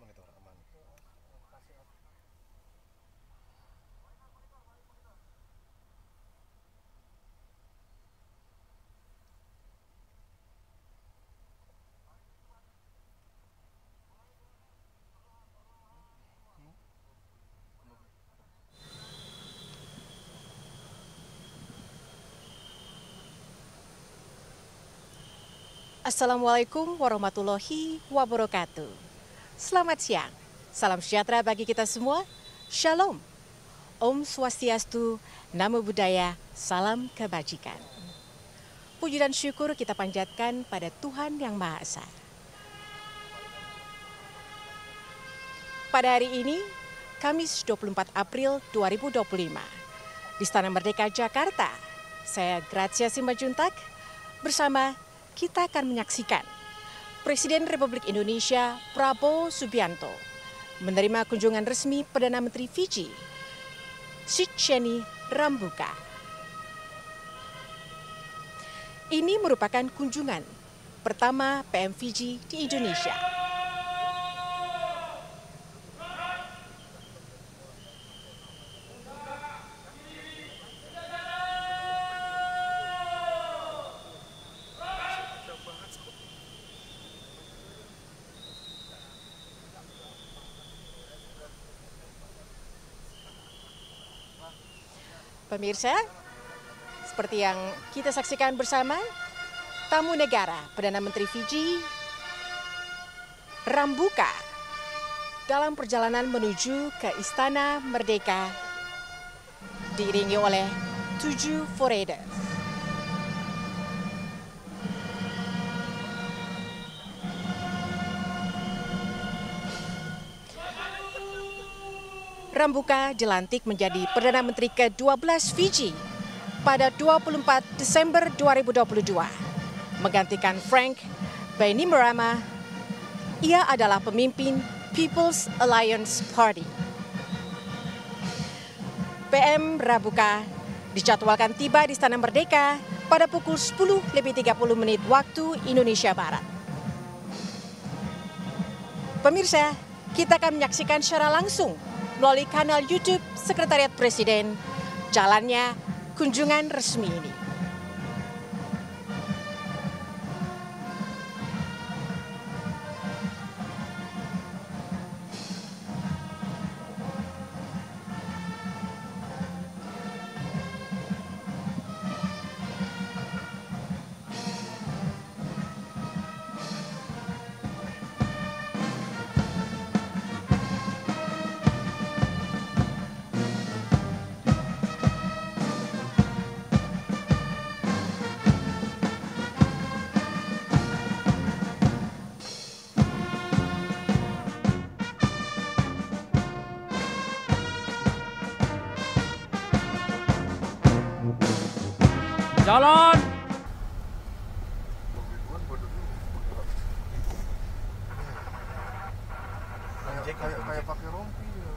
monitor aman. Assalamualaikum warahmatullahi wabarakatuh. Selamat siang, salam sejahtera bagi kita semua. Shalom, Om Swastiastu, Namo Buddhaya, salam kebajikan. Puji dan syukur kita panjatkan pada Tuhan Yang Maha Esa. Pada hari ini, Kamis 24 April 2025, di Istana Merdeka Jakarta, saya Grazia Simajuntak bersama kita akan menyaksikan Presiden Republik Indonesia Prabowo Subianto menerima kunjungan resmi Perdana Menteri Fiji, Sitcheni Rambuka. Ini merupakan kunjungan pertama PM Fiji di Indonesia. Pemirsa, seperti yang kita saksikan bersama, tamu negara Perdana Menteri Fiji, Rambuka, dalam perjalanan menuju ke Istana Merdeka, diiringi oleh 7 foreigners. Rambuka dilantik menjadi Perdana Menteri ke-12 Fiji pada 24 Desember 2022, menggantikan Frank Bainimarama. Ia adalah pemimpin People's Alliance Party. PM Rambuka dijadwalkan tiba di Istana Merdeka pada pukul 10:30 waktu Indonesia Barat. Pemirsa, kita akan menyaksikan secara langsung melalui kanal YouTube Sekretariat Presiden jalannya kunjungan resmi ini. Jalan. Kayak pakai rompi ya.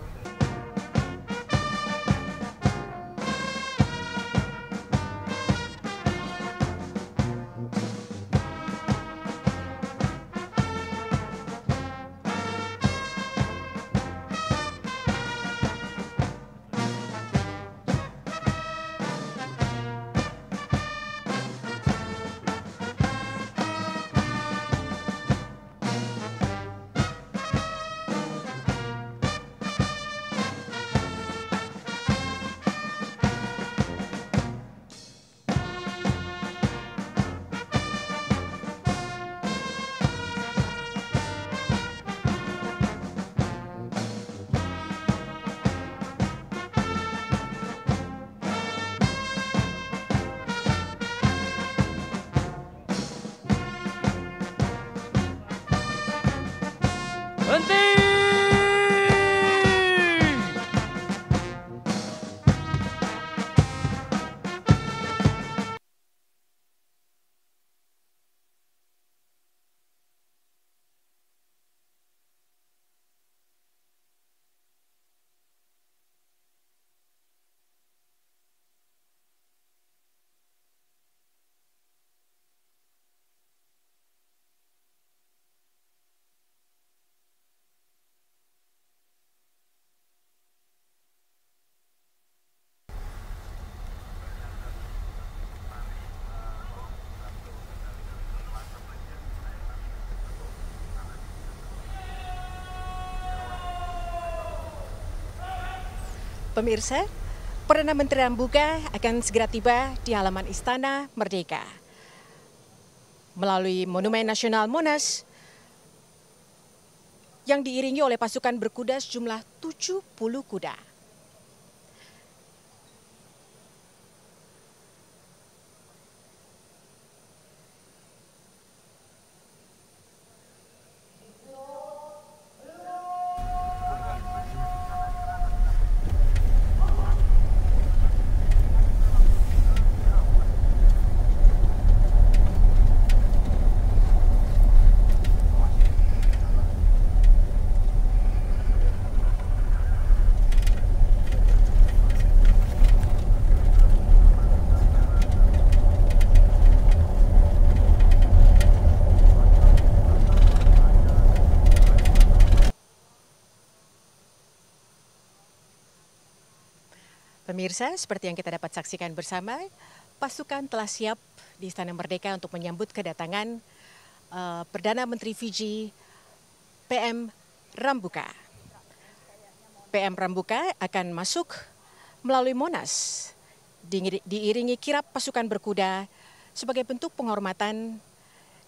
Berhenti. Pemirsa, Perdana Menteri Rambuka akan segera tiba di halaman Istana Merdeka. Melalui Monumen Nasional Monas yang diiringi oleh pasukan berkuda sejumlah 70 kuda. Pemirsa, seperti yang kita dapat saksikan bersama, pasukan telah siap di Istana Merdeka untuk menyambut kedatangan Perdana Menteri Fiji, PM Rambuka. PM Rambuka akan masuk melalui Monas, diiringi kirap pasukan berkuda sebagai bentuk penghormatan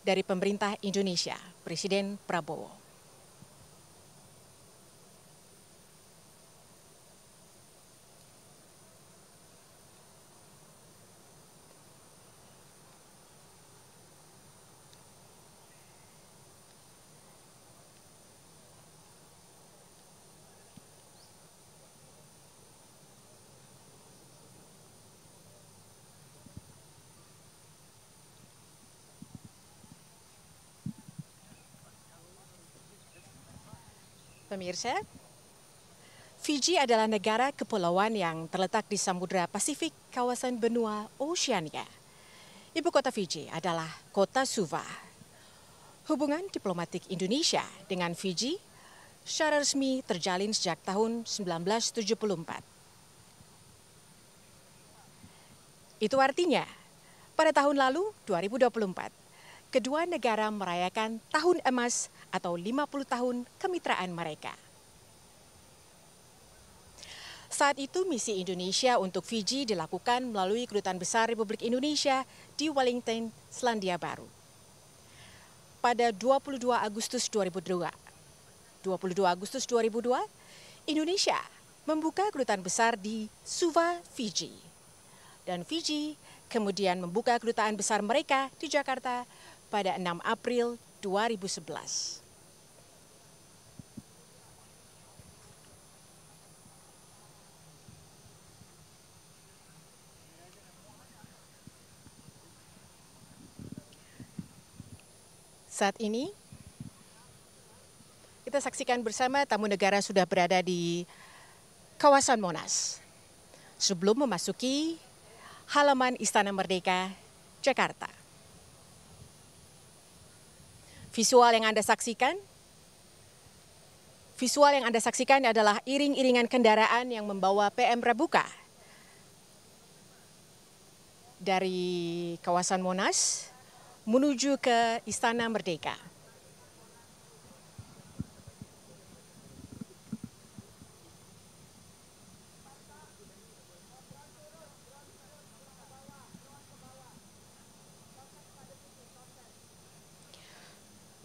dari pemerintah Indonesia, Presiden Prabowo. Pemirsa, Fiji adalah negara kepulauan yang terletak di Samudra Pasifik kawasan benua Oceania. Ibu kota Fiji adalah kota Suva. Hubungan diplomatik Indonesia dengan Fiji secara resmi terjalin sejak tahun 1974. Itu artinya, pada tahun lalu 2024, kedua negara merayakan tahun emas atau 50 tahun kemitraan mereka. Saat itu misi Indonesia untuk Fiji dilakukan melalui Kedutaan Besar Republik Indonesia di Wellington, Selandia Baru. Pada 22 Agustus 2002, Indonesia membuka Kedutaan Besar di Suva, Fiji. Dan Fiji kemudian membuka Kedutaan Besar mereka di Jakarta pada 6 April 2011. Saat ini, kita saksikan bersama tamu negara sudah berada di kawasan Monas sebelum memasuki halaman Istana Merdeka, Jakarta. Visual yang Anda saksikan adalah iring-iringan kendaraan yang membawa PM Rambuka dari kawasan Monas menuju ke Istana Merdeka.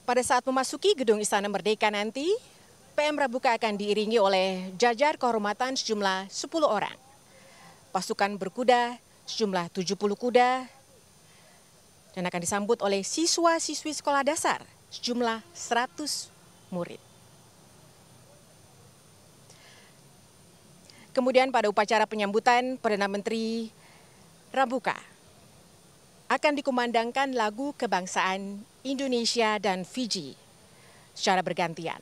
Pada saat memasuki gedung Istana Merdeka nanti, PM Rambuka akan diiringi oleh jajar kehormatan sejumlah 10 orang. Pasukan berkuda sejumlah 70 kuda, dan akan disambut oleh siswa-siswi sekolah dasar sejumlah 100 murid. Kemudian pada upacara penyambutan Perdana Menteri Rambuka akan dikumandangkan lagu kebangsaan Indonesia dan Fiji secara bergantian.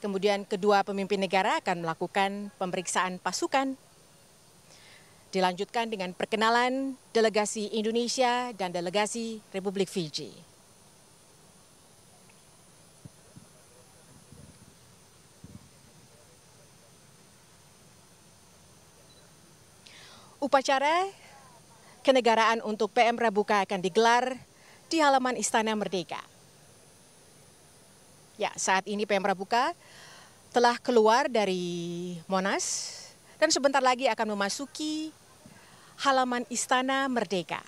Kemudian kedua pemimpin negara akan melakukan pemeriksaan pasukan. Dilanjutkan dengan perkenalan delegasi Indonesia dan delegasi Republik Fiji. Upacara kenegaraan untuk PM Rambuka akan digelar di halaman Istana Merdeka. Ya, saat ini PM Rambuka telah keluar dari Monas dan sebentar lagi akan memasuki halaman Istana Merdeka.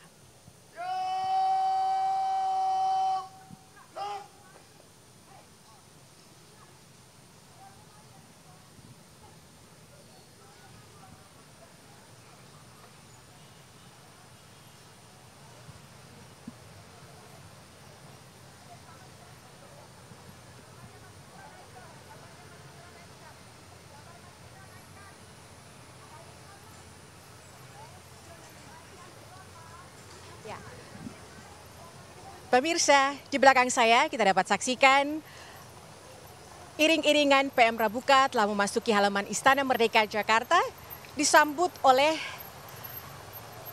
Ya. Pemirsa, di belakang saya kita dapat saksikan iring-iringan PM Pramuka telah memasuki halaman Istana Merdeka Jakarta, disambut oleh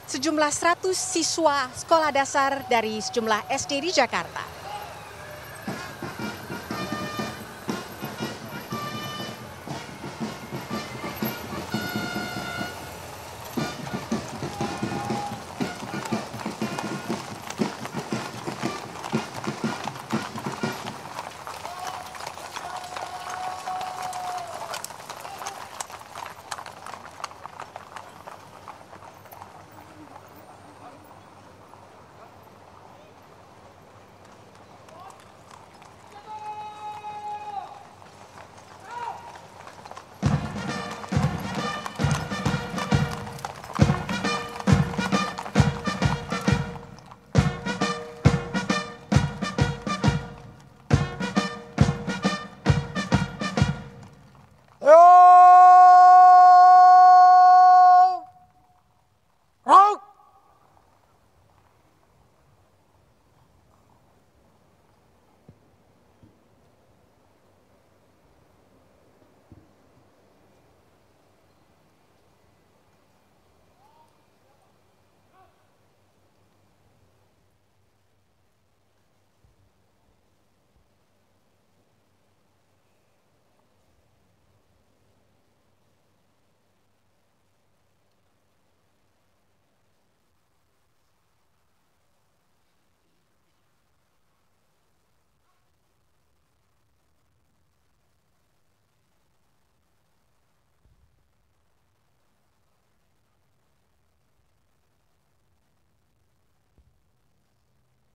sejumlah 100 siswa sekolah dasar dari sejumlah SD di Jakarta.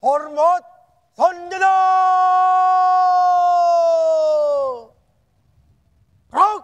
Hormat Sanjana! Gerak!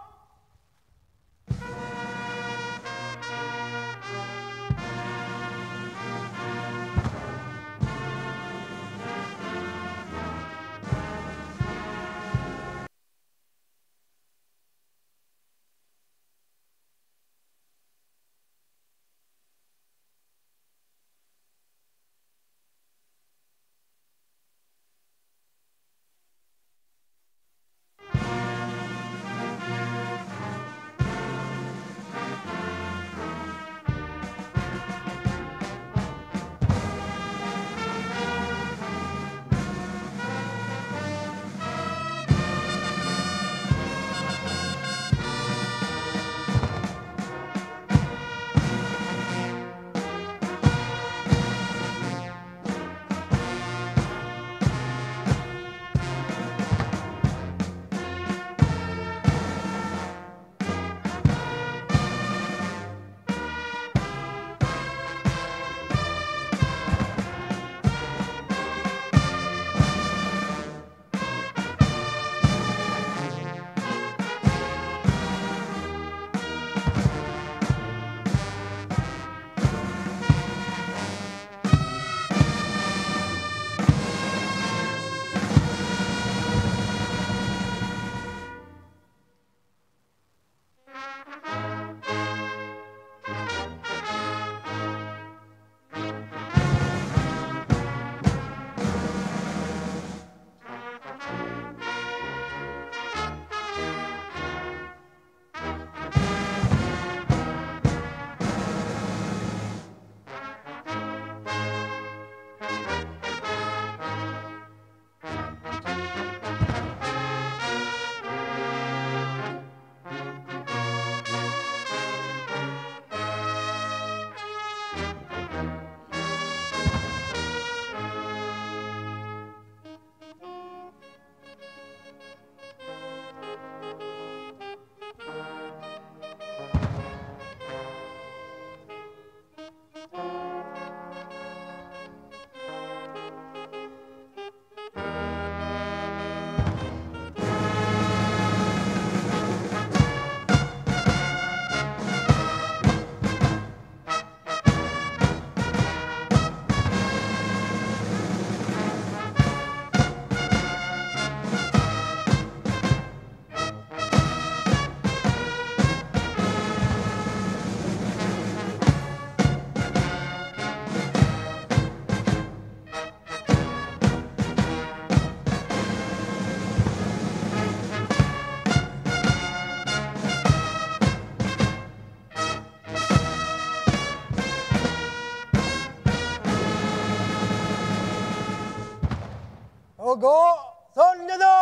Pegok senjata.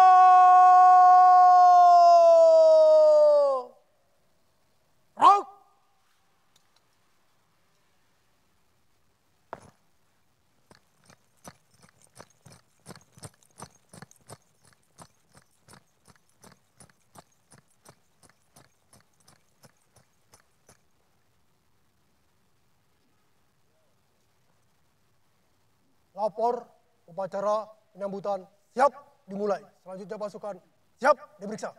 Rok. Lapor upacara penyambutan siap dimulai. Selanjutnya pasukan siap diperiksa.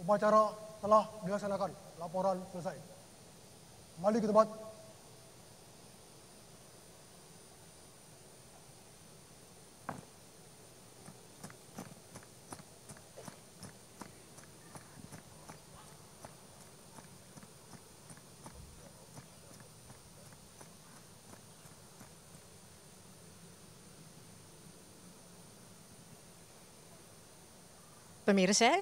Upacara telah dilaksanakan. Laporan selesai. Kembali ke tempat. Pemirsa,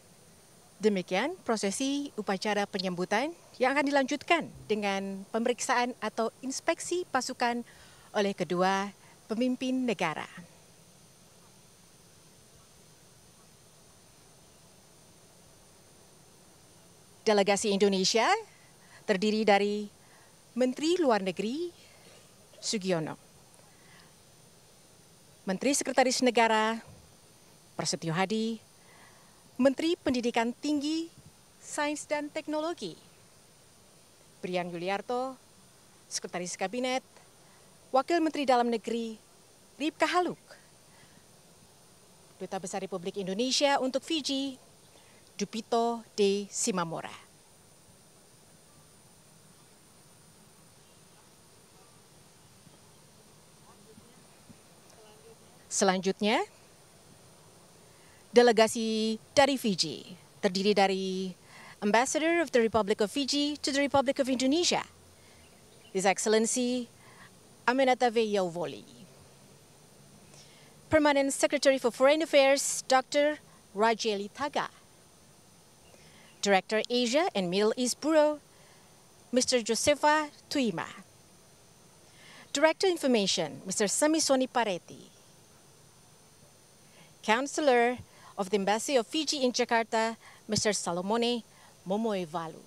demikian prosesi upacara penyambutan yang akan dilanjutkan dengan pemeriksaan atau inspeksi pasukan oleh kedua pemimpin negara. Delegasi Indonesia terdiri dari Menteri Luar Negeri Sugiono, Menteri Sekretaris Negara Prasetyo Hadi, Menteri Pendidikan Tinggi, Sains dan Teknologi Brian Yuliarto, Sekretaris Kabinet, Wakil Menteri Dalam Negeri Ripka Haluk, Duta Besar Republik Indonesia untuk Fiji Dupito D. Simamora. Selanjutnya, delegasi dari Fiji terdiri dari Ambassador of the Republic of Fiji to the Republic of Indonesia, His Excellency Aminata Veyovoli. Permanent Secretary for Foreign Affairs, Dr. Rajeli Thaga. Director Asia and Middle East Bureau, Mr. Josefa Tuima. Director Information, Mr. Samisoni Pareti. Counselor of the Embassy of Fiji in Jakarta, Mr. Salomone Momoevalu.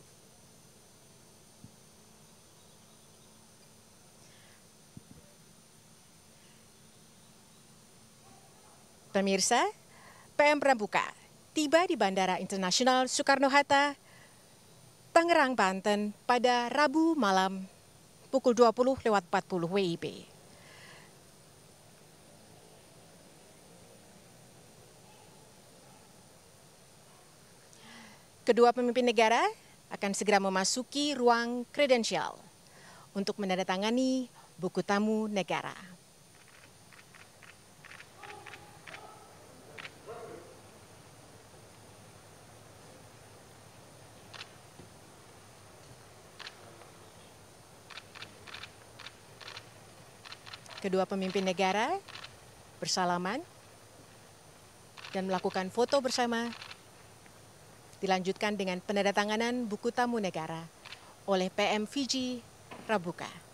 Pemirsa, PM Pramuka tiba di Bandara Internasional Soekarno-Hatta, Tangerang, Banten pada Rabu malam pukul 20.40 WIB. Kedua pemimpin negara akan segera memasuki ruang kredensial untuk menandatangani buku tamu negara. Kedua pemimpin negara bersalaman dan melakukan foto bersama, dilanjutkan dengan penandatanganan buku tamu negara oleh PM Fiji Rabuka.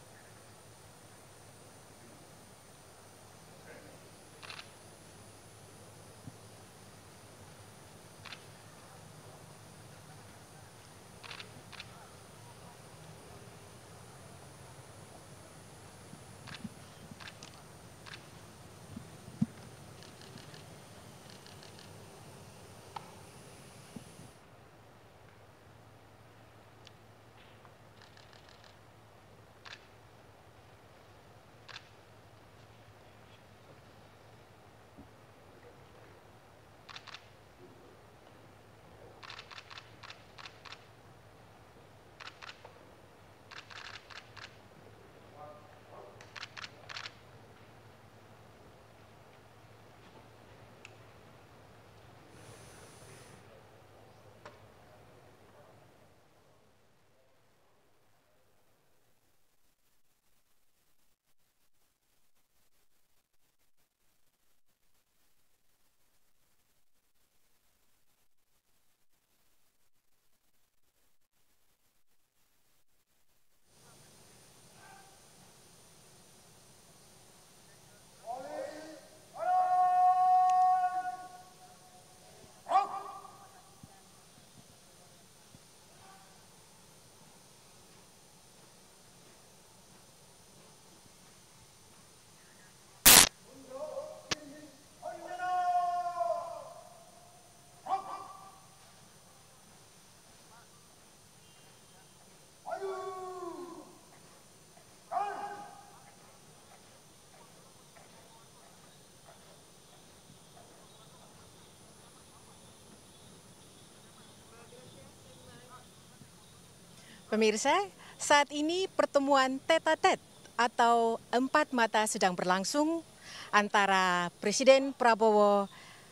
Pemirsa, saat ini pertemuan tete-a-tete atau empat mata sedang berlangsung antara Presiden Prabowo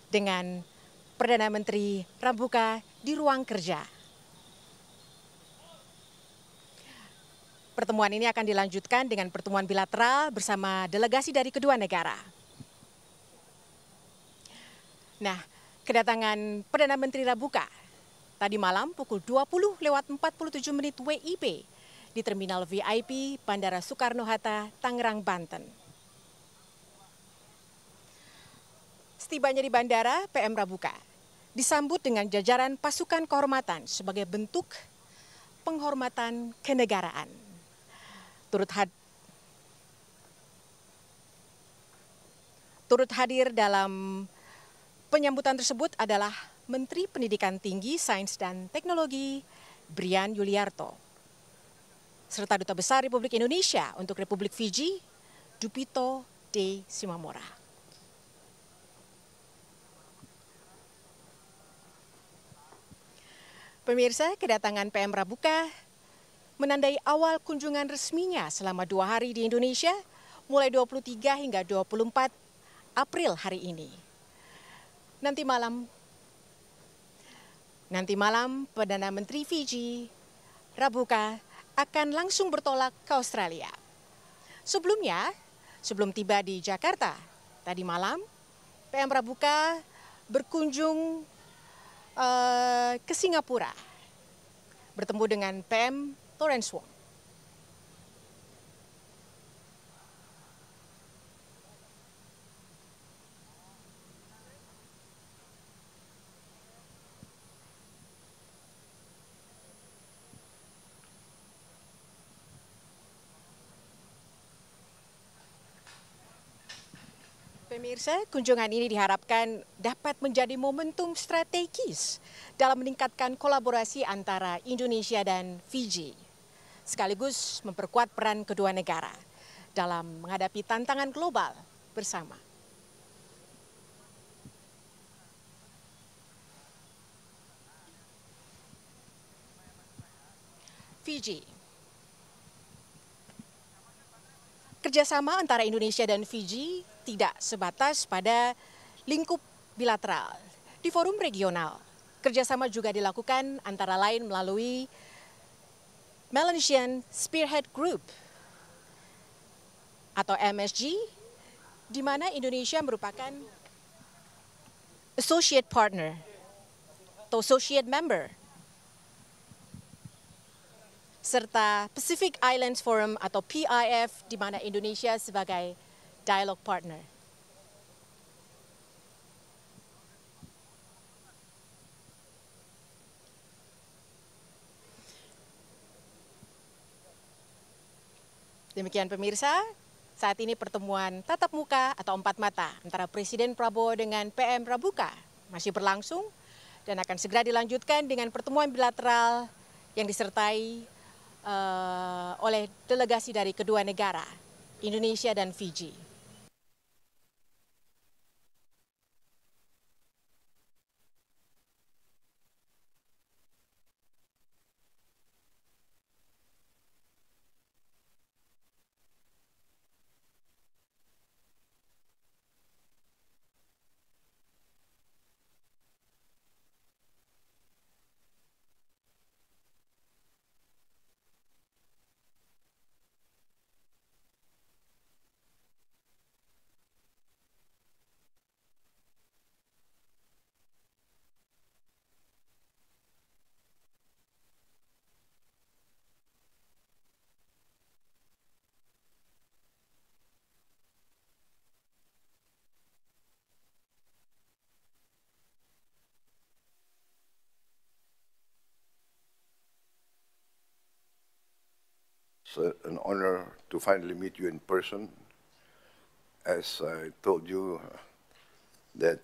dengan Perdana Menteri Rabuka di ruang kerja. Pertemuan ini akan dilanjutkan dengan pertemuan bilateral bersama delegasi dari kedua negara. Nah, kedatangan Perdana Menteri Rabuka tadi malam pukul 20:47 WIB di Terminal VIP Bandara Soekarno-Hatta, Tangerang, Banten. Setibanya di bandara, PM Rabuka disambut dengan jajaran pasukan kehormatan sebagai bentuk penghormatan kenegaraan. Turut hadir dalam penyambutan tersebut adalah Menteri Pendidikan Tinggi, Sains dan Teknologi Brian Yuliarto, serta Duta Besar Republik Indonesia untuk Republik Fiji, Dupito D. Simamora. Pemirsa, kedatangan PM Rabuka menandai awal kunjungan resminya selama 2 hari di Indonesia, mulai 23 hingga 24 April hari ini. Nanti malam, Perdana Menteri Fiji, Rabuka, akan langsung bertolak ke Australia. Sebelum tiba di Jakarta, tadi malam, PM Rabuka berkunjung ke Singapura, bertemu dengan PM Lawrence Wong. Pemirsa, kunjungan ini diharapkan dapat menjadi momentum strategis dalam meningkatkan kolaborasi antara Indonesia dan Fiji, sekaligus memperkuat peran kedua negara dalam menghadapi tantangan global bersama. Fiji. Kerjasama antara Indonesia dan Fiji tidak sebatas pada lingkup bilateral. Di forum regional, kerjasama juga dilakukan antara lain melalui Melanesian Spearhead Group atau MSG, di mana Indonesia merupakan associate partner atau associate member, serta Pacific Islands Forum atau PIF, di mana Indonesia sebagai dialogue partner. Demikian pemirsa, saat ini pertemuan tatap muka atau empat mata antara Presiden Prabowo dengan PM Rabuka masih berlangsung dan akan segera dilanjutkan dengan pertemuan bilateral yang disertai oleh delegasi dari kedua negara, Indonesia dan Fiji. It's an honor to finally meet you in person. As I told you that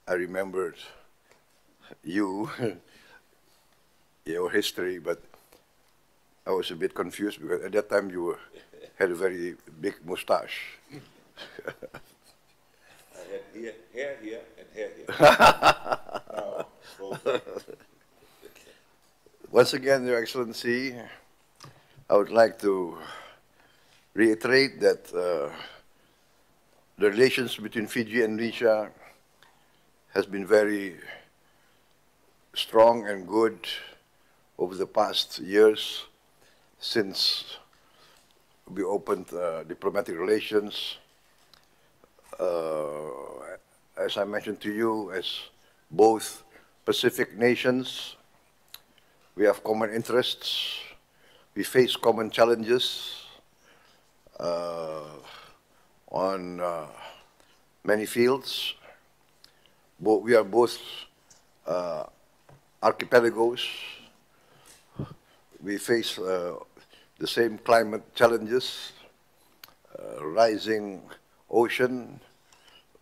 I remembered you, your history, but I was a bit confused because at that time you had a very big mustache. I had hair here and hair here. Once again, Your Excellency, I would like to reiterate that the relations between Fiji and Indonesia has been very strong and good over the past years since we opened diplomatic relations. As I mentioned to you, as both Pacific nations, we have common interests, we face common challenges on many fields. We are both archipelagos. We face the same climate challenges. Rising ocean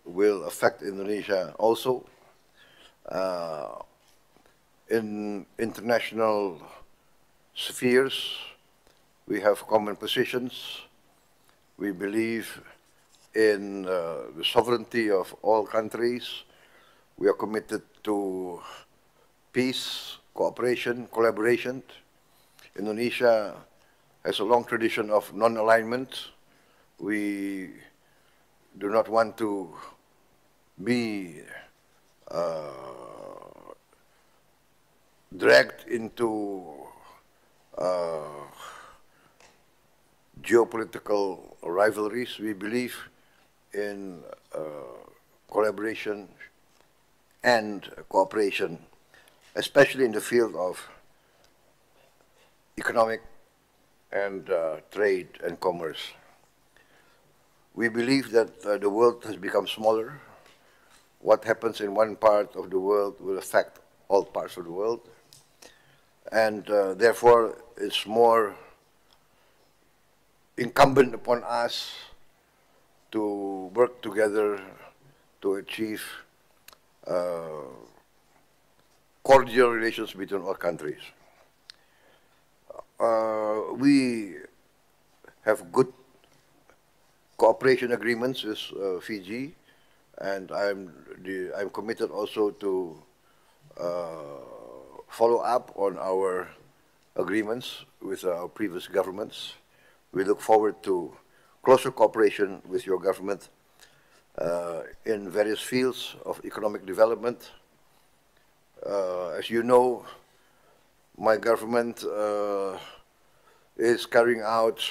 will affect Indonesia also. In international spheres, we have common positions. We believe in the sovereignty of all countries. We are committed to peace, cooperation, collaboration. Indonesia has a long tradition of non-alignment. We do not want to be dragged into geopolitical rivalries. We believe in collaboration and cooperation, especially in the field of economic and trade and commerce. We believe that the world has become smaller. What happens in one part of the world will affect all parts of the world. And therefore, it's more incumbent upon us to work together to achieve cordial relations between all countries. We have good cooperation agreements with Fiji, and I'm committed also to follow up on our agreements with our previous governments. We look forward to closer cooperation with your government in various fields of economic development. As you know, my government is carrying out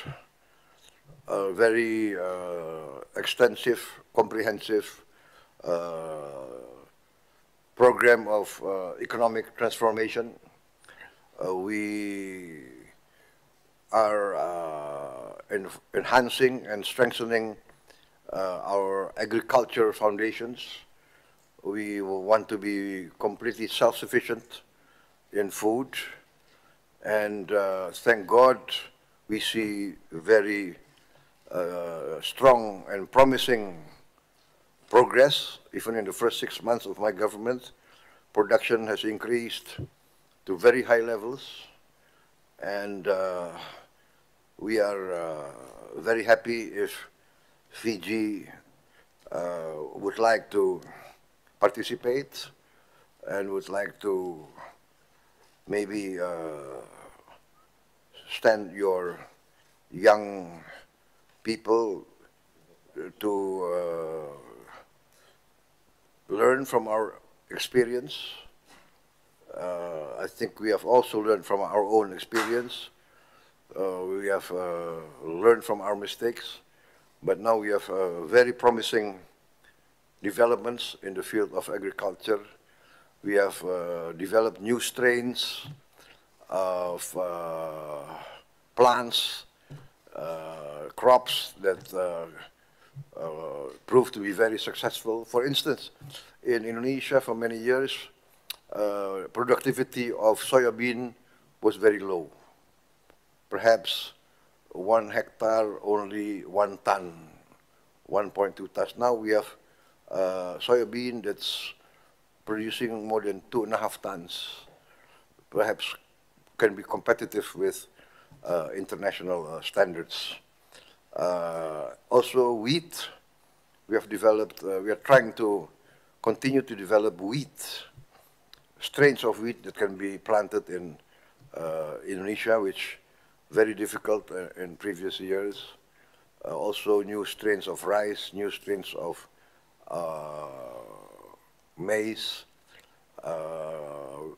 a very extensive, comprehensive program of economic transformation. We are enhancing and strengthening our agriculture foundations. We want to be completely self-sufficient in food, and thank God we see very strong and promising progress. Even in the first 6 months of my government, production has increased to very high levels, and we are very happy if Fiji would like to participate and would like to maybe stand your young people to learn from our experience. I think we have also learned from our own experience. We have learned from our mistakes, but now we have very promising developments in the field of agriculture. We have developed new strains of plants, crops that proved to be very successful. For instance, in Indonesia for many years, productivity of soybean was very low. Perhaps 1 hectare only 1 ton, 1.2 tons. Now we have soybean that's producing more than 2.5 tons. Perhaps can be competitive with international standards. Also wheat, we have developed, we are trying to continue to develop wheat, strains of wheat that can be planted in Indonesia, which very difficult in previous years. Also new strains of rice, new strains of maize.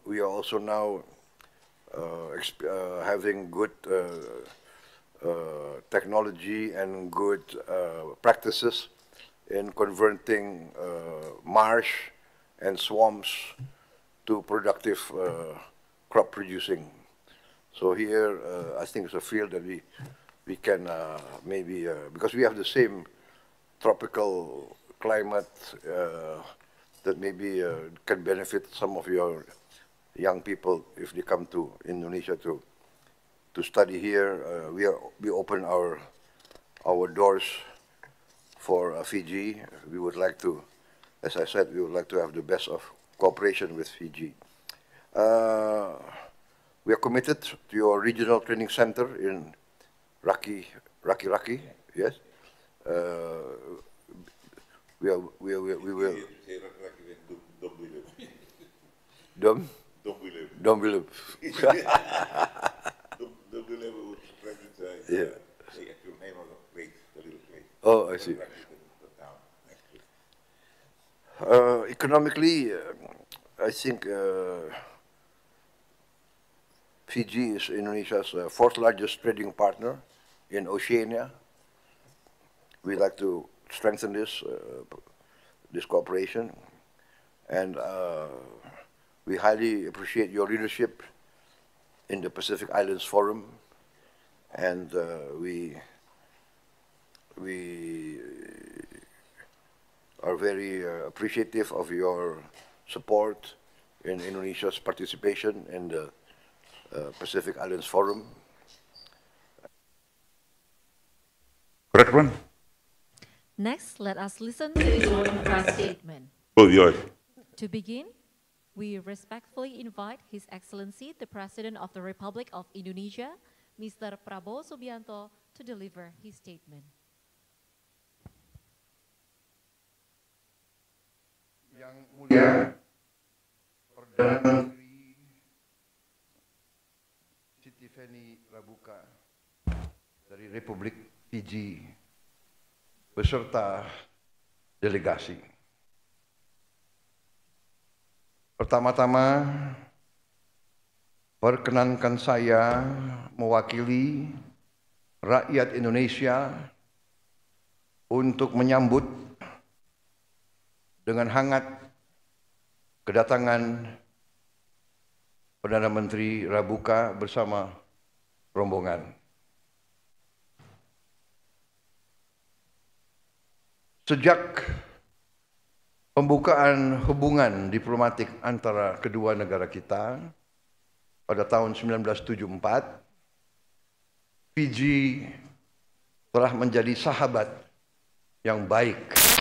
We are also now having good technology and good practices in converting marsh and swamps to productive crop producing. So here, I think it's a field that we can maybe, because we have the same tropical climate, that maybe can benefit some of your young people if they come to Indonesia to study here. We open our doors for Fiji. We would like to, as I said, we would like to have the best of cooperation with Fiji. We are committed to your regional training center in Raki, yes. We will. Dom? Dom Willem. Yeah. Oh, I see. Economically, I think Fiji is Indonesia's fourth largest trading partner in Oceania. We'd like to strengthen this cooperation, and we highly appreciate your leadership in the Pacific Islands Forum, and we are very appreciative of your support in Indonesia's participation in the Pacific Islands Forum. Correct one. Next, let us listen to the Joint Press Statement. Oh, yours. To begin, we respectfully invite His Excellency, the President of the Republic of Indonesia, Mr. Prabowo Subianto, to deliver his statement. Yang Mulia Perdana Menteri Feni Rabuka dari Republik Fiji beserta delegasi. Pertama-tama, perkenankan saya mewakili rakyat Indonesia untuk menyambut dengan hangat kedatangan Perdana Menteri Rabuka bersama rombongan. Sejak pembukaan hubungan diplomatik antara kedua negara kita pada tahun 1974, Fiji telah menjadi sahabat yang baik.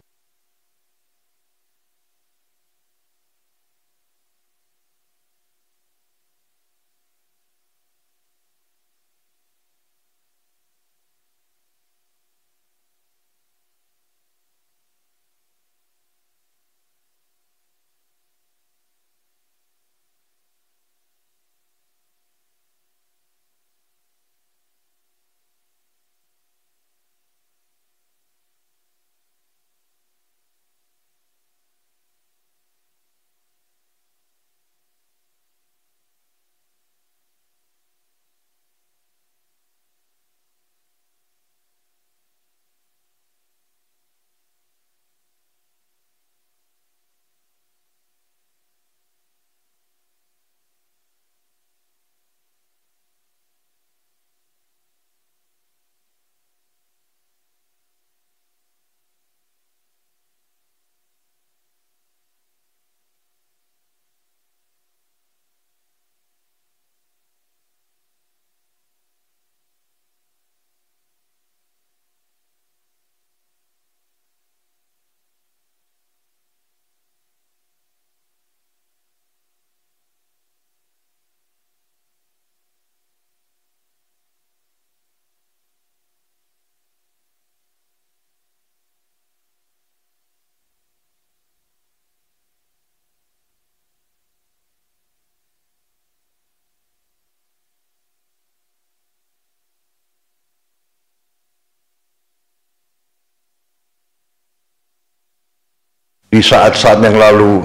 Di saat-saat yang lalu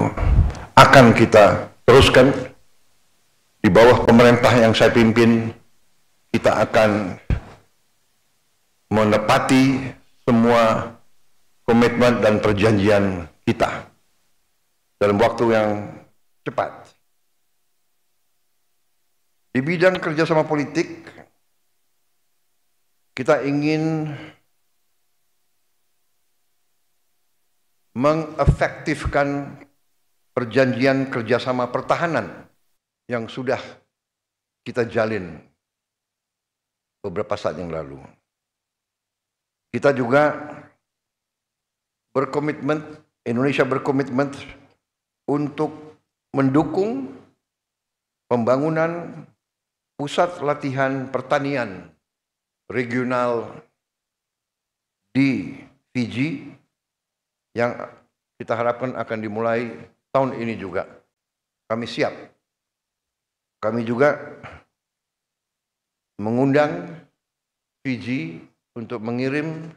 akan kita teruskan di bawah pemerintah yang saya pimpin. Kita akan menepati semua komitmen dan perjanjian kita dalam waktu yang cepat. Di bidang kerjasama politik, kita ingin mengefektifkan perjanjian kerjasama pertahanan yang sudah kita jalin beberapa saat yang lalu. Kita juga berkomitmen, Indonesia berkomitmen untuk mendukung pembangunan pusat latihan pertanian regional di Fiji yang kita harapkan akan dimulai tahun ini juga. Kami siap. Kami juga mengundang Fiji untuk mengirim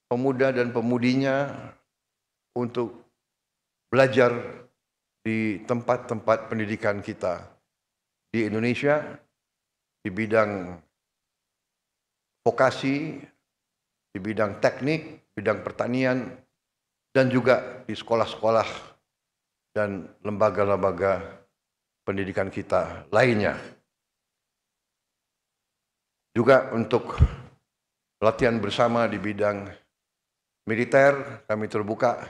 pemuda dan pemudinya untuk belajar di tempat-tempat pendidikan kita di Indonesia di bidang vokasi, di bidang teknik, bidang pertanian, dan juga di sekolah-sekolah dan lembaga-lembaga pendidikan kita lainnya. Juga untuk latihan bersama di bidang militer, kami terbuka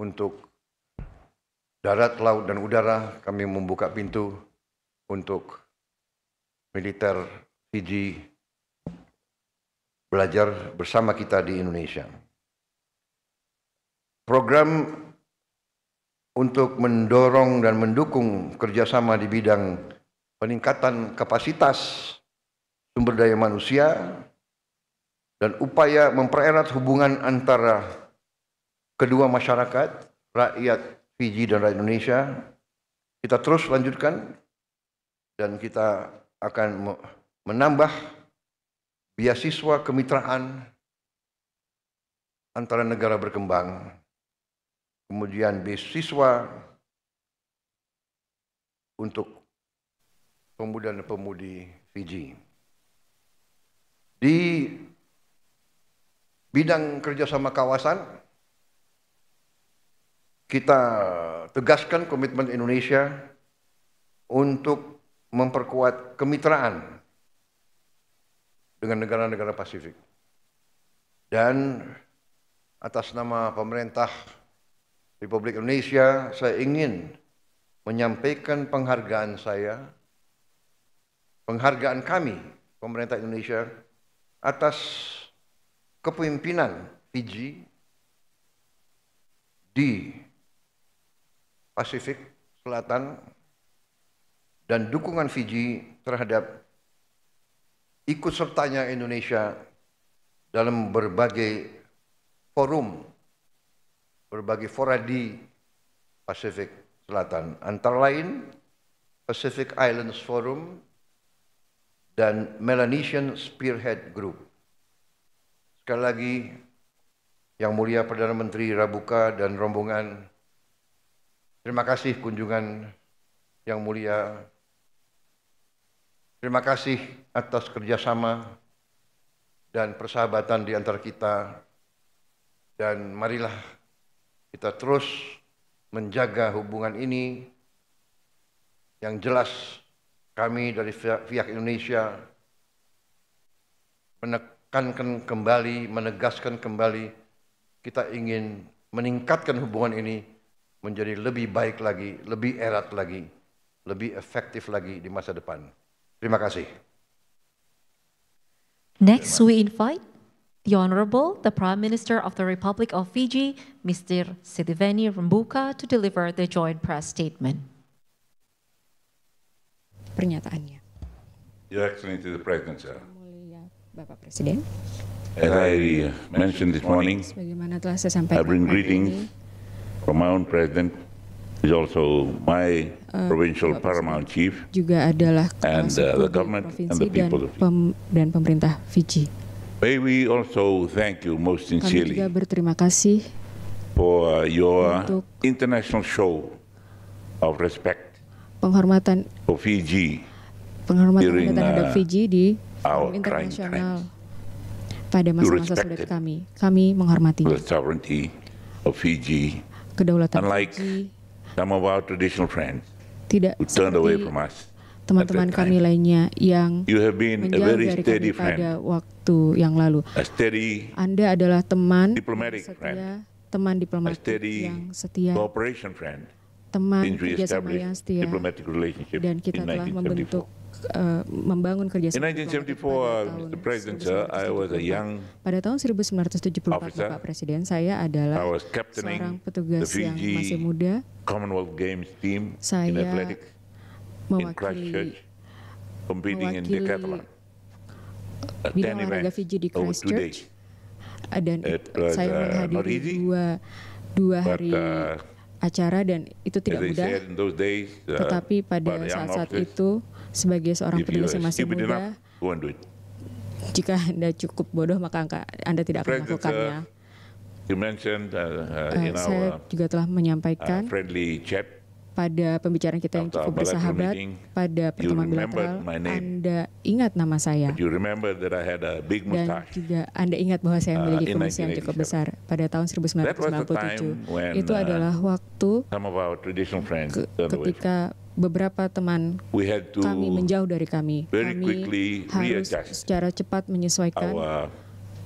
untuk darat, laut, dan udara. Kami membuka pintu untuk militer Fiji belajar bersama kita di Indonesia. Program untuk mendorong dan mendukung kerjasama di bidang peningkatan kapasitas sumber daya manusia dan upaya mempererat hubungan antara kedua masyarakat, rakyat Fiji dan rakyat Indonesia, kita terus lanjutkan dan kita akan menambah beasiswa kemitraan antara negara berkembang, kemudian beasiswa untuk pemuda dan pemudi Fiji. Di bidang kerjasama kawasan, kita tegaskan komitmen Indonesia untuk memperkuat kemitraan dengan negara-negara Pasifik. Dan atas nama pemerintah Republik Indonesia, saya ingin menyampaikan penghargaan kami, pemerintah Indonesia, atas kepemimpinan Fiji di Pasifik Selatan dan dukungan Fiji terhadap ikut sertanya Indonesia dalam berbagai forum, berbagai fora di Pasifik Selatan, antara lain Pacific Islands Forum dan Melanesian Spearhead Group. Sekali lagi, Yang Mulia Perdana Menteri Rabuka dan rombongan, terima kasih kunjungan Yang Mulia. Terima kasih atas kerjasama dan persahabatan di antara kita. Dan marilah kita terus menjaga hubungan ini. Yang jelas kami dari pihak Indonesia menekankan kembali, menegaskan kembali, kita ingin meningkatkan hubungan ini menjadi lebih baik lagi, lebih erat lagi, lebih efektif lagi di masa depan. Terima kasih. Next, we invite the Honorable, the Prime Minister of the Republic of Fiji, Mr. Sitiveni Rabuka, to deliver the joint press statement. Pernyataannya. Your Excellency the President, sir. Mulia Bapak Presiden. As I mentioned this morning, Sebagaimana telah saya sampaikan, I bring greetings from my own President, who is also my provincial paramount chief, juga adalah and the government and the people of Fiji. Dan pemerintah Fiji. May we also thank you most Kami juga sincerely berterima kasih for your untuk international show of respect penghormatan for Fiji Anda during terhadap Fiji di our forum trying internasional times. pada You masa-masa respect sulit it. kami. Kami menghormatinya. The sovereignty of Fiji, Kedaulatan unlike Fiji some of our traditional friends tidak who turned away seperti from us. teman-teman at that kami time. lainnya yang You have been a menjauh very dari steady kami pada friend, waktu yang lalu. a steady Anda adalah teman diplomatic setia, friend, teman a diplomatik steady yang setia, cooperation friend, teman since we kerjasama yang established setia, diplomatic relationship dan kita in telah 1974. membentuk membangun In kerjasama diplomatik 1974, pada Mr. President, sir, I was a 1974. young Pada tahun 1974, officer. Bapak Presiden, saya adalah I was captaining seorang the petugas yang Fiji masih muda. Commonwealth Games team in Saya athletics in mewakili Christchurch, competing in mewakili decathlon. bidang 10 olahraga events Fiji di over 2 Christchurch. days. Dan It was, saya not menghadiri easy, dua but, hari acara dan itu As tidak they mudah. said in those days, Tetapi for pada the young saat-saat officers, itu, sebagai seorang if you petugas are yang masih stupid muda, enough, go and do it. jika Anda cukup bodoh maka Anda tidak akan President, melakukannya. You mentioned in Saya our juga telah menyampaikan friendly chat pada pembicaraan kita yang after cukup our bilateral bersahabat, meeting, pada you pertemuan remembered bilateral, my name. Anda ingat nama saya. But you remember that I had a big Dan mustache. juga Anda ingat bahwa saya memiliki in kumis yang cukup 1987. besar pada tahun That was the time 1997. when, Itu adalah waktu Some of our traditional friends turned away from ketika beberapa teman We had to kami menjauh dari kami. very Kami quickly harus readjust secara cepat menyesuaikan our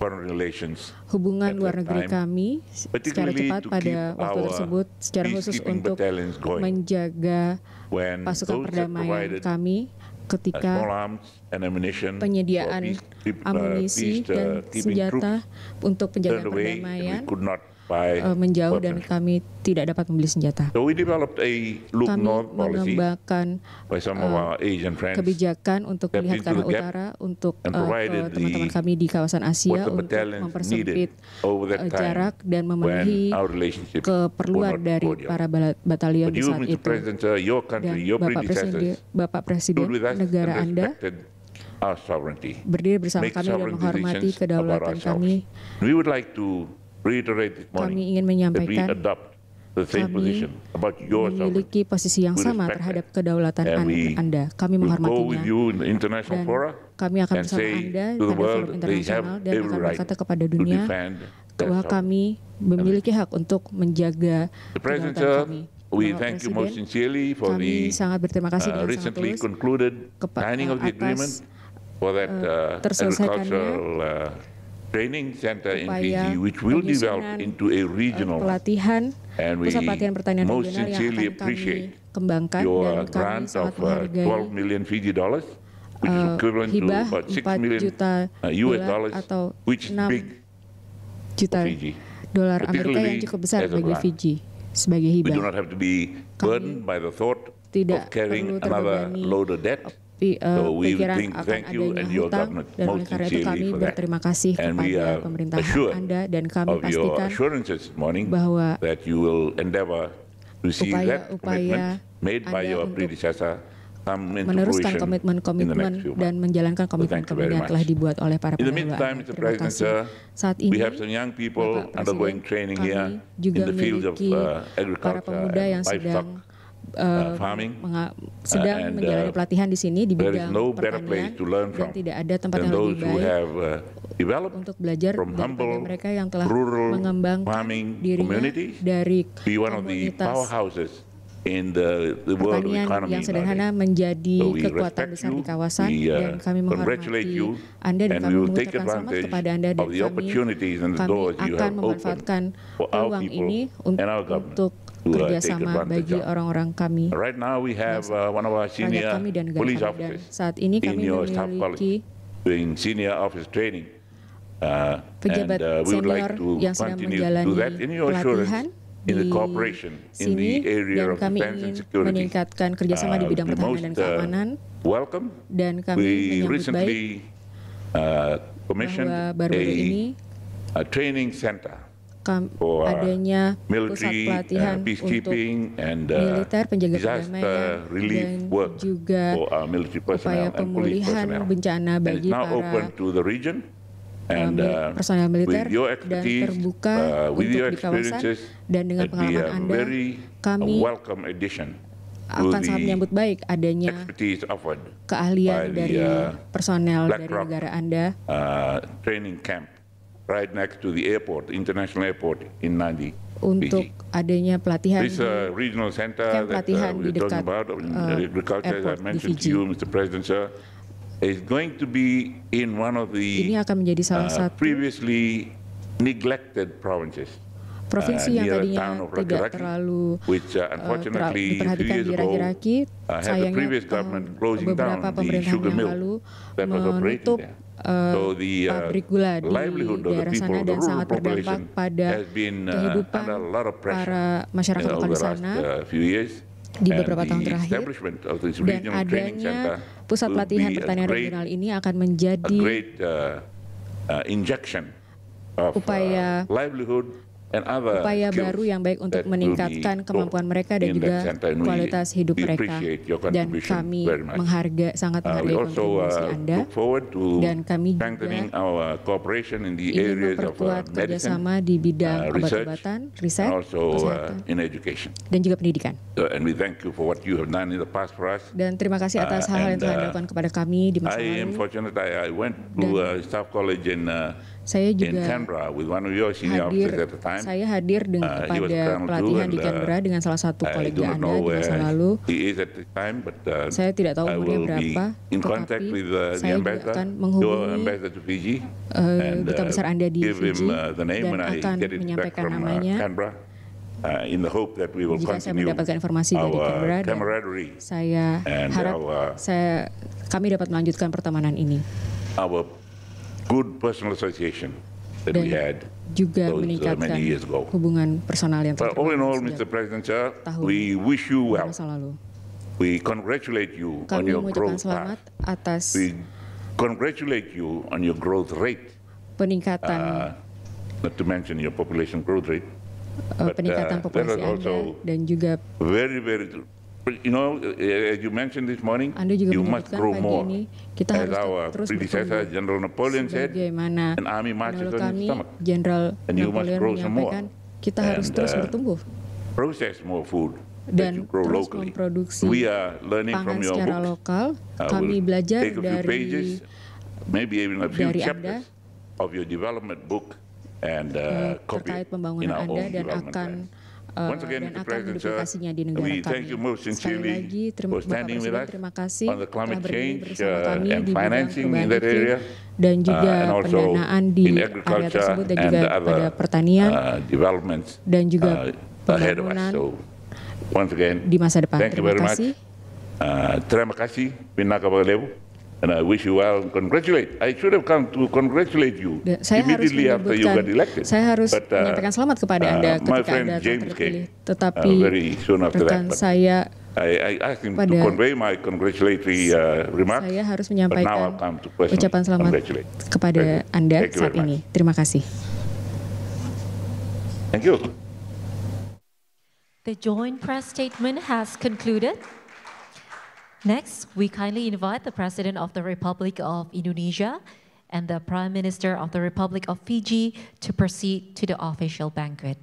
foreign relations hubungan at luar that negeri time, kami secara particularly cepat to pada keep waktu our tersebut, secara khusus peacekeeping untuk battalions going. menjaga When pasukan those that perdamaian provided kami small ketika arms and ammunition penyediaan for amunisi dan peacekeeping senjata troops untuk penjagaan turned away, and perdamaian we could not menjauh dan kami tidak dapat membeli senjata. So we developed a look Kami north policy mengembangkan by some of our Asian friends kebijakan untuk stepped melihat ke arah into the gap utara untuk and provided teman-teman the- kami di kawasan what Asia the untuk battalions mempersempit needed over that time jarak dan memenuhi when our relationships keperluan were not dari cordial. para batalion But di you, saat Mr. itu. President, your Dan country, your predecessors Bapak Presiden stood with us negara and Anda respected our sovereignty. berdiri bersama Make kami dan sovereign menghormati decisions about kedaulatan ourselves. kami. We would like to reiterate this morning Kami ingin that we menyampaikan adopt the same kami position about your sovereignty. memiliki posisi yang We sama respect terhadap that. kedaulatan And we Anda. Kami will go with menghormatinya. you in the international Dan fora kami akan and bersama say Anda to the pada world forum they have internasional dan every akan right berkata kepada to dunia defend their bahwa sovereignty. kami memiliki hak untuk menjaga The President, kedaulatan sir, kami. we Bapak thank you most Presiden, sincerely for kami the sangat berterima kasih dengan sangat recently tulus concluded signing of the atas agreement for that terselesaikannya agricultural training center in upaya Fiji, which will develop penyusunan, into a regional. pelatihan And we pusat pelatihan pertanian most regional yang sincerely akan kami appreciate kembangkan your dan kami grant sangat of menghargai 12 million Fiji dollars, which is equivalent to hibah about 6 4 million juta US dolar dollars, atau which is 6 big juta for Fiji. dolar Amerika yang Particularly cukup besar as a bagi grant. Fiji sebagai We do hibah. not have to be burdened by the thought Tidak of carrying perlu another terbebani load of debt. So we pikiran think akan thank you adanya and your hutang government dan oleh most karena itu sincerely kami for that. berterima kasih And we kepada are pemerintahan assured Anda dan kami of your pastikan assurances this morning bahwa that you will endeavor to see that commitment made by Anda your untuk predecessor come into meneruskan fruition in the komitmen-komitmen next few dan months. menjalankan Thank you komitmen-komitmen very yang telah much. dibuat oleh para In the pendahulu meantime, Anda. Mr. Terima President, kasih. sir, Saat we ini, have some young people Bapak undergoing Presiden, training kami here juga in the field of memiliki para agriculture pemuda yang and livestock sedang farming. sedang and, menjalani pelatihan di sini di there is bidang no better place pertanian to learn dan from tidak ada tempat than yang lebih those who baik have developed untuk belajar from daripada humble mereka yang telah rural mengembangkan farming dirinya communities dari be one of the komunitas powerhouses in the world pertanian economy yang sederhana nowadays. menjadi So we kekuatan respect besar you, di kawasan we, dan kami congratulate menghormati you, Anda dan and kami we will take mengucapkan selamat advantage kepada Anda dan of the opportunities and the doors you akan have memanfaatkan opened for our peluang people ini and our government untuk to take kerjasama advantage bagi of. orang-orang kami Right now we have one of our rakyat senior kami dan negara police kami dan officers saat ini in kami your staff memiliki college doing senior office training. pejabat And we would senior like to yang sedang continue to menjalani do that in your pelatihan assurance in the di cooperation in the sini area dan of kami defense and ingin security. meningkatkan kerjasama di bidang The pertahanan dan most, keamanan welcome. dan kami We menyambut baik recently commissioned bahwa baru-baru ini a training center for adanya pusat military pelatihan peacekeeping untuk and militer penjaga disaster perdamaian relief dan work juga for our military upaya personnel and police pemulihan personnel. bencana And bagi it's now open para to the region. And personel militer with your dan expertise, terbuka with untuk your di kawasan experiences, dan dengan it'd be pengalaman a Anda very kami welcome addition to akan sangat the menyambut baik adanya expertise offered keahlian by dari the personel dari BlackRock negara Anda training camp right next to the airport, international airport in Nadi, untuk Fiji. adanya pelatihan This regional center camp that pelatihan di we're talking dekat about in agriculture, as I airport di mentioned to Fiji. you, Mr. President, sir, is going to be in one of Ini the akan menjadi salah satu previously neglected provinces. provinsi yang near the tadinya town of tidak Raki-Raki, terlalu which unfortunately a few diperhatikan years di ago Raki-Raki, had the sayangnya previous government closing beberapa down the pemerintahan sugar yang mill lalu that was operating menutup there. So the pabrik gula di livelihood of the daerah people, sana the dan rural sangat berdampak population, pada has been kehidupan under a lot of pressure para masyarakat lokal over di the last sana few years. di beberapa tahun And the terakhir establishment of this dan regional training center adanya pusat will pelatihan be a pertanian great- regional ini akan a menjadi great injection of upaya livelihood and other upaya skills baru yang baik that untuk will be meningkatkan kemampuan taught mereka dan in juga that center. And kualitas hidup we mereka appreciate your dan contribution kami very much. sangat We menghargai also kontribusi Anda look forward to dan kami juga strengthening our cooperation in the ingin areas of memperkuat medicine, kerjasama di bidang research, obat-obatan, and riset, also kesehatan, in education. dan juga pendidikan. And we thank you for what you have done in the past for us. Dan terima kasih atas hal-hal yang telah dilakukan kepada kami di masa I am lalu. fortunate. I went to Staff College in Saya in juga Canberra with one of your senior hadir, officers at the time. saya hadir dengan He was a pada colonel pelatihan too, di and, Canberra dengan salah satu I do kolega not Anda know di masa where lalu. he is at the time, but Saya tidak tahu I umurnya will be berapa, in contact tetapi with the saya juga ambassador, akan your menghubungi ambassador to Fiji, and duta besar Anda di give him Fiji the name dan when I akan get it back menyampaikan from namanya. Canberra, in the hope that we will Jika saya continue mendapatkan informasi dari Canberra our dan camaraderie, saya and harap kami dapat melanjutkan pertemanan ini. our good personal association that we had juga those meningkatkan many years ago. hubungan personal yang But all in all, Mr. President, sir, we wish you well. masa lalu. We congratulate you on Kami your mengucapkan growth selamat path. atas We congratulate you on your growth rate, peningkatan not to mention your population growth rate. peningkatan That populasi is also Anda dan juga very, very, you know, as you mentioned this morning, Anda juga you must menyebutkan grow pagi more. ini kita As harus our terus predecessor, bertumbuh. General Napoleon said, Sebagaimana an army marches pendahulu on its kami, stomach. Jenderal And you must Napoleon grow some more. menyampaikan kita harus And, terus bertumbuh Process more food that dan you grow terus locally. memproduksi We are learning pangan from your secara books. lokal. Kami We'll belajar take a few dari pages, maybe even a few dari chapters of your development book and copy terkait in pembangunan our Anda own dan development akan plan. Once again, dan Mr. akan President, sir, menduplikasinya di negara we kami. thank you most Sekali sincerely lagi, for Bapak standing with Presiden, us terima kasih on the telah climate berdiri change bersama kami and di bidang financing in perubahan that iklim area, dan juga and also pendanaan di in area agriculture tersebut dan and juga the other pada pertanian developments dan juga ahead of us. pembangunan So, once again, di masa depan. thank you Terima very much. kasih. Terima kasih, Pinaka Bagalebu. And I wish you well. Congratulate. I should have come to congratulate you Saya harus immediately after you got elected. saya harus But, menyampaikan selamat kepada Anda my ketika friend Anda James terpilih. came, Tetapi very soon after that, rekan but saya I asked him to pada- convey my congratulatory remarks. saya harus But now menyampaikan I'll come to personally ucapan selamat congratulate. kepada Anda Thank you saat very ini. much. Terima kasih. Thank you. The joint press statement has concluded. Next, we kindly invite the President of the Republic of Indonesia and the Prime Minister of the Republic of Fiji to proceed to the official banquet.